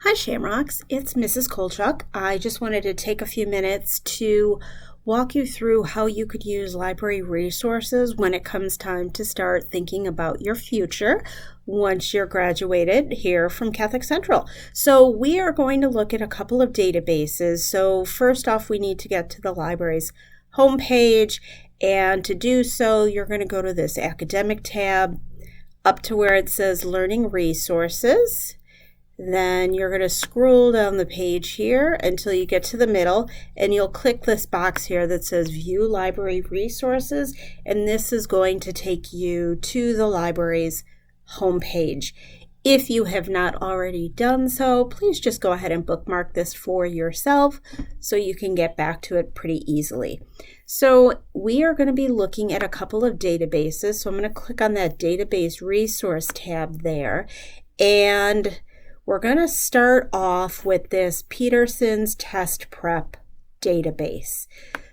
Hi, Shamrocks. It's Mrs. Kolchuk. I just wanted to take a few minutes to walk you through how you could use library resources when it comes time to start thinking about your future once you're graduated here from Catholic Central. So, we are going to look at a couple of databases. So, first off, we need to get to the library's homepage, and to do so, you're going to go to this academic tab up to where it says Learning Resources. Then you're going to scroll down the page here until you get to the middle, and you'll click this box here that says View Library Resources, and this is going to take you to the library's homepage. If you have not already done so, please just go ahead and bookmark this for yourself so you can get back to it pretty easily. So we are going to be looking at a couple of databases. So I'm going to click on that Database Resource tab there, and we're going to start off with this Peterson's Test Prep database.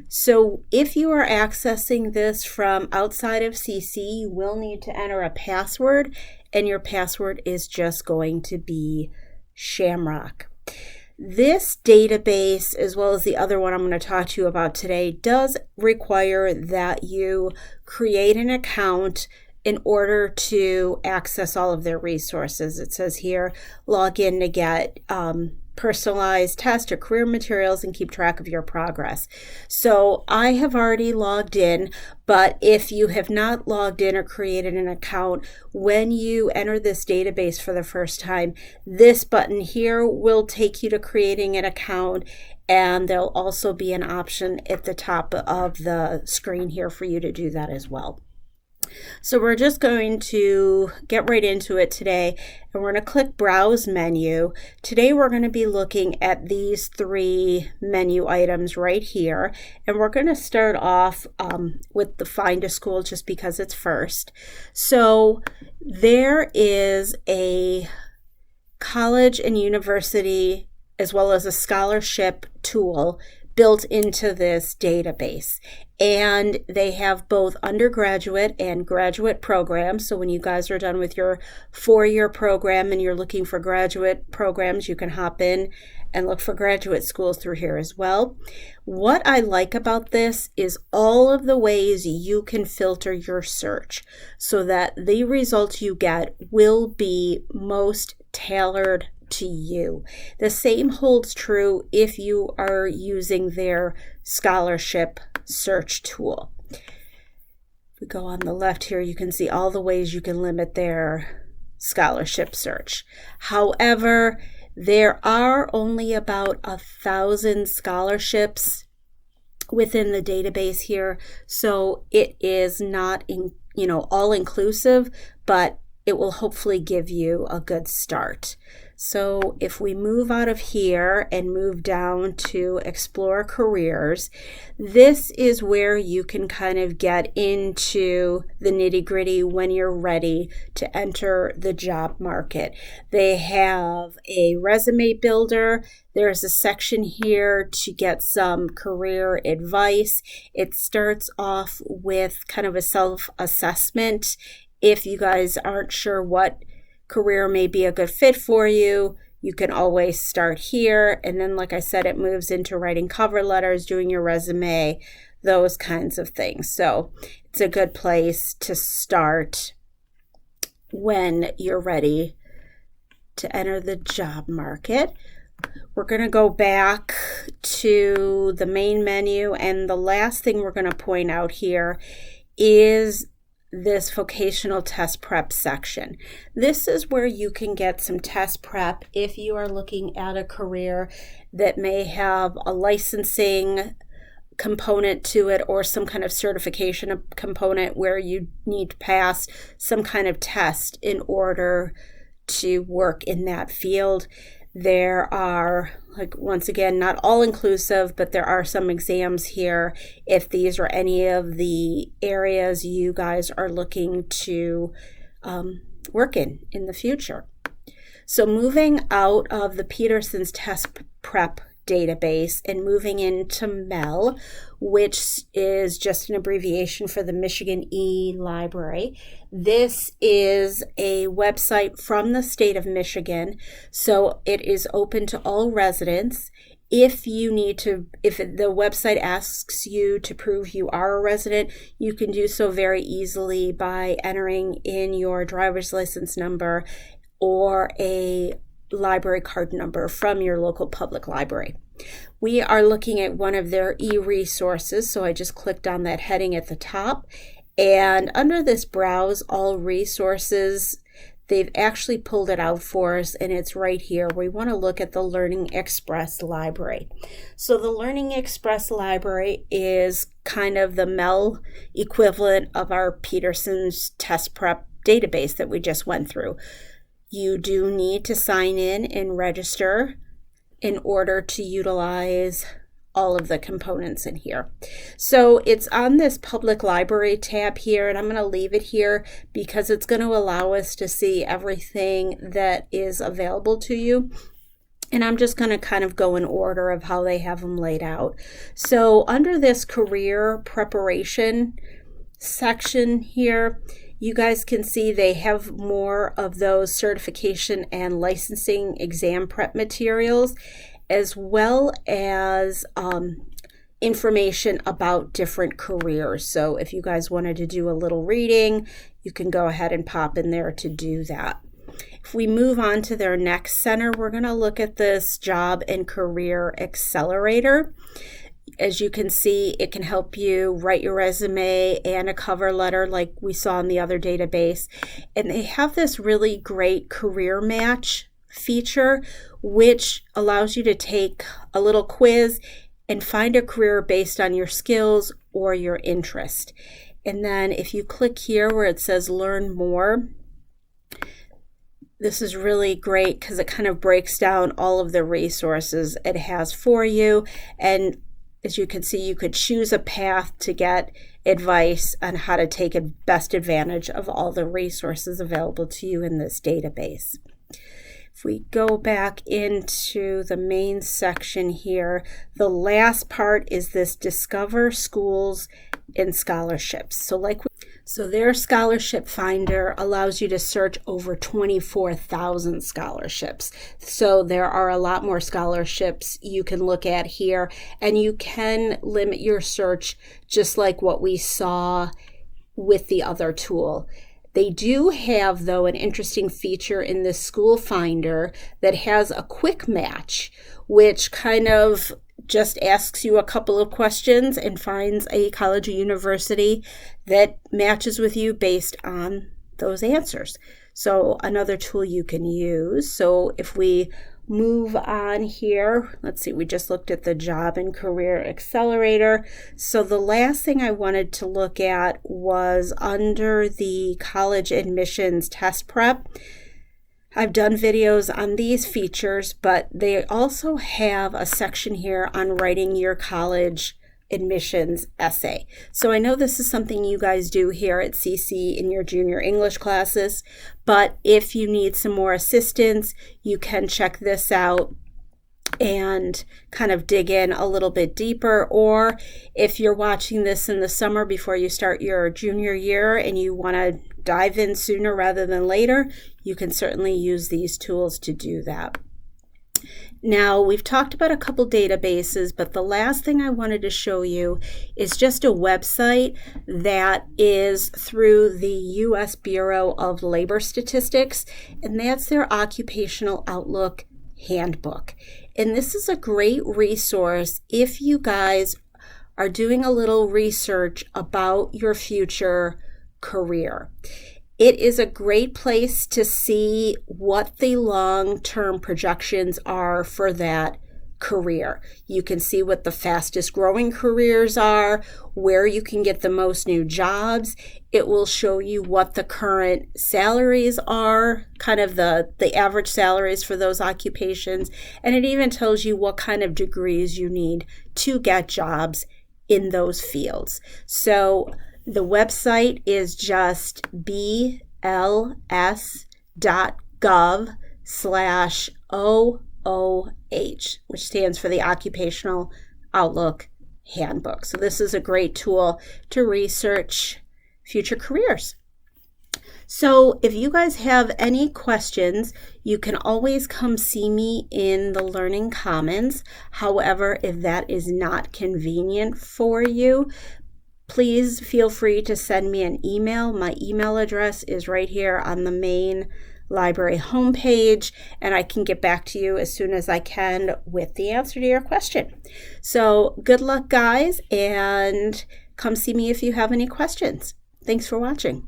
So if you are accessing this from outside of CC, you will need to enter a password, and your password is just going to be Shamrock. This database, as well as the other one I'm going to talk to you about today, does require that you create an account in order to access all of their resources. It says here, log in to get personalized test or career materials and keep track of your progress. So I have already logged in, but if you have not logged in or created an account, when you enter this database for the first time, this button here will take you to creating an account, and there'll also be an option at the top of the screen here for you to do that as well. So we're just going to get right into it today, and we're going to click Browse Menu. Today we're going to be looking at these three menu items right here, and we're going to start off with the Find a School just because it's first. So there is a college and university as well as a scholarship tool built into this database, and they have both undergraduate and graduate programs. So when you guys are done with your 4-year program and you're looking for graduate programs, you can hop in and look for graduate schools through here as well. What I like about this is all of the ways you can filter your search so that the results you get will be most tailored to you. The same holds true if you are using their scholarship search tool. If we go on the left here, you can see all the ways you can limit their scholarship search. However, there are only about 1,000 scholarships within the database here, so it is not all inclusive, but it will hopefully give you a good start. So if we move out of here and move down to Explore Careers, this is where you can kind of get into the nitty-gritty when you're ready to enter the job market. They have a resume builder. There's a section here to get some career advice. It starts off with kind of a self-assessment. If you guys aren't sure what career may be a good fit for you, you can always start here. And then, like I said, it moves into writing cover letters, doing your resume, those kinds of things. So it's a good place to start when you're ready to enter the job market. We're going to go back to the main menu, and the last thing we're going to point out here is this vocational test prep section. This is where you can get some test prep if you are looking at a career that may have a licensing component to it or some kind of certification component where you need to pass some kind of test in order to work in that field. There are, once again, not all inclusive, but there are some exams here if these are any of the areas you guys are looking to work in the future. So moving out of the Peterson's Test Prep database and moving into MEL, which is just an abbreviation for the Michigan E-Library. This is a website from the state of Michigan, so it is open to all residents. If the website asks you to prove you are a resident, you can do so very easily by entering in your driver's license number or a library card number from your local public library. We are looking at one of their e-resources, so I just clicked on that heading at the top, and under this Browse All Resources, they've actually pulled it out for us, and it's right here. We want to look at the Learning Express Library. So the Learning Express Library is kind of the MEL equivalent of our Peterson's Test Prep database that we just went through. You do need to sign in and register in order to utilize all of the components in here. So it's on this public library tab here, and I'm going to leave it here because it's going to allow us to see everything that is available to you. And I'm just going to kind of go in order of how they have them laid out. So under this career preparation section here, you guys can see they have more of those certification and licensing exam prep materials, as well as information about different careers. So if you guys wanted to do a little reading, you can go ahead and pop in there to do that. If we move on to their next center, we're going to look at this Job and Career Accelerator. As you can see, it can help you write your resume and a cover letter like we saw in the other database. And they have this really great career match feature, which allows you to take a little quiz and find a career based on your skills or your interest. And then if you click here where it says Learn More, this is really great because it kind of breaks down all of the resources it has for you. And as you can see, you could choose a path to get advice on how to take best advantage of all the resources available to you in this database. If we go back into the main section here, the last part is this Discover Schools and Scholarships. So their scholarship finder allows you to search over 24,000 scholarships. So there are a lot more scholarships you can look at here, and you can limit your search just like what we saw with the other tool. They do have, though, an interesting feature in this school finder that has a quick match, which kind of just asks you a couple of questions and finds a college or university that matches with you based on those answers. So another tool you can use. So if we move on here, let's see, we just looked at the Job and Career Accelerator. So the last thing I wanted to look at was under the College Admissions Test Prep. I've done videos on these features, but they also have a section here on writing your college admissions essay. So I know this is something you guys do here at CC in your junior English classes, but if you need some more assistance, you can check this out and kind of dig in a little bit deeper. Or if you're watching this in the summer before you start your junior year and you want to dive in sooner rather than later, you can certainly use these tools to do that. Now, we've talked about a couple databases, but the last thing I wanted to show you is just a website that is through the U.S. Bureau of Labor Statistics, and that's their Occupational Outlook Handbook. And this is a great resource if you guys are doing a little research about your future career. It is a great place to see what the long-term projections are for that career. You can see what the fastest growing careers are, where you can get the most new jobs. It will show you what the current salaries are, kind of the average salaries for those occupations. And it even tells you what kind of degrees you need to get jobs in those fields. So the website is just bls.gov/OOP which stands for the Occupational Outlook Handbook. So this is a great tool to research future careers. So if you guys have any questions, you can always come see me in the Learning Commons. However, if that is not convenient for you, please feel free to send me an email. My email address is right here on the main library homepage, and I can get back to you as soon as I can with the answer to your question. So good luck, guys, and come see me if you have any questions. Thanks for watching.